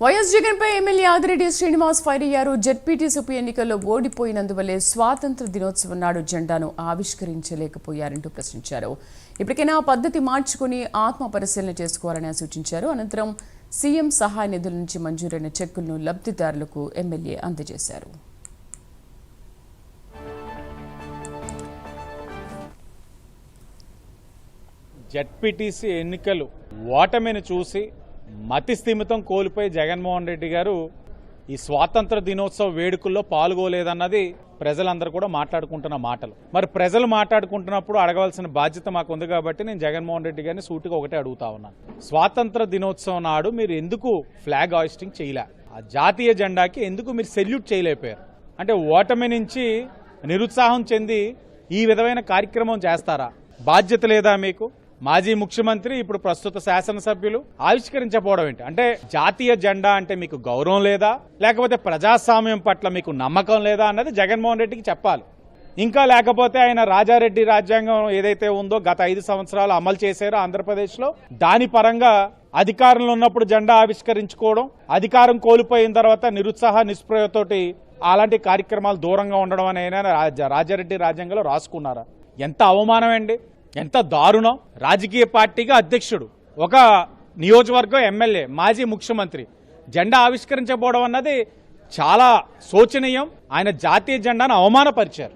YS జగన్పై MLA Adireddy Srinivas fire అయ్యారు. ZPTC ఉప ఎన్నికల్లో ఓడిపోయినందువల్లే స్వాతంత్ర దినోత్సవం నాడు జెండాను ఆవిష్కరించలేకపోయారంటూ ప్రశ్నించారు. ఇప్పటికైనా పద్ధతి మార్చుకుని ఆత్మ పరిశీలన చేసుకోవాలని సూచించారు. అనంతరం సీఎం సహాయ నిధుల నుంచి మంజూరైన చెక్కులను లబ్ధిదారులకు ఎమ్మెల్యే అందజేశారు. జెడ్పీటీసీ ఎన్నికలు ఓటమిని చూసి మతి స్థిమితం కోల్పోయి జగన్మోహన్ రెడ్డి గారు ఈ స్వాతంత్ర దినోత్సవ వేడుకల్లో పాల్గొలేదన్నది ప్రజలందరూ కూడా మాట్లాడుకుంటున్న మాటలు. మరి ప్రజలు మాట్లాడుకుంటున్నప్పుడు అడగవలసిన బాధ్యత మాకు ఉంది కాబట్టి నేను జగన్మోహన్ రెడ్డి గారిని సూటిగా ఒకటే అడుగుతా ఉన్నాను. స్వాతంత్ర దినోత్సవం నాడు మీరు ఎందుకు ఫ్లాగ్ హాయిస్టింగ్ చేయలే? ఆ జాతీయ జెండాకి ఎందుకు మీరు సెల్యూట్ చేయలేకపోయారు? అంటే ఓటమి నుంచి నిరుత్సాహం చెంది ఈ విధమైన కార్యక్రమం చేస్తారా? బాధ్యత లేదా మీకు? మాజీ ముఖ్యమంత్రి ఇప్పుడు ప్రస్తుత శాసనసభ్యులు ఆవిష్కరించకపోవడం ఏంటి? అంటే జాతీయ జెండా అంటే మీకు గౌరవం లేదా, లేకపోతే ప్రజాస్వామ్యం పట్ల మీకు నమ్మకం లేదా అన్నది జగన్మోహన్ రెడ్డికి చెప్పాలి. ఇంకా లేకపోతే ఆయన రాజారెడ్డి రాజ్యాంగం ఏదైతే ఉందో గత 5 సంవత్సరాలు అమలు చేశారో ఆంధ్రప్రదేశ్లో, దాని పరంగా అధికారంలో ఉన్నప్పుడు జెండా ఆవిష్కరించుకోవడం, అధికారం కోల్పోయిన తర్వాత నిరుత్సాహ నిస్పృహతోటి అలాంటి కార్యక్రమాలు దూరంగా ఉండడం అని రాజారెడ్డి రాజ్యాంగంలో రాసుకున్నారా? ఎంత అవమానం అండి, ఎంత దారుణం! రాజకీయ పార్టీగా అధ్యక్షుడు, ఒక నియోజకవర్గం ఎమ్మెల్యే, మాజీ ముఖ్యమంత్రి జెండా ఆవిష్కరించబోవడం అన్నది చాలా శోచనీయం. ఆయన జాతీయ జెండాను అవమానపరిచారు.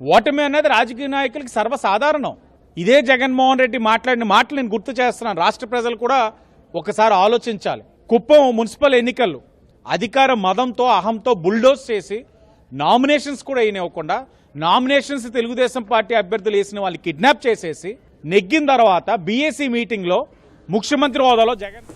ఓటమి అన్నది రాజకీయ నాయకులకి సర్వసాధారణం. ఇదే జగన్మోహన్ రెడ్డి మాట్లాడిన మాటలు నేను గుర్తు చేస్తున్నాను. రాష్ట్ర ప్రజలు కూడా ఒకసారి ఆలోచించాలి. కుప్పం మున్సిపల్ ఎన్నికల్లో అధికార మదంతో అహంతో బుల్డోజ్ చేసి నామినేషన్స్ కూడా వేయనివ్వకుండా, నామినేషన్స్ తెలుగుదేశం పార్టీ అభ్యర్థులు వేసిన వాళ్ళు కిడ్నాప్ చేసేసి నెగ్గిన తర్వాత బీఏసీ మీటింగ్లో ముఖ్యమంత్రి హోదాలో జగన్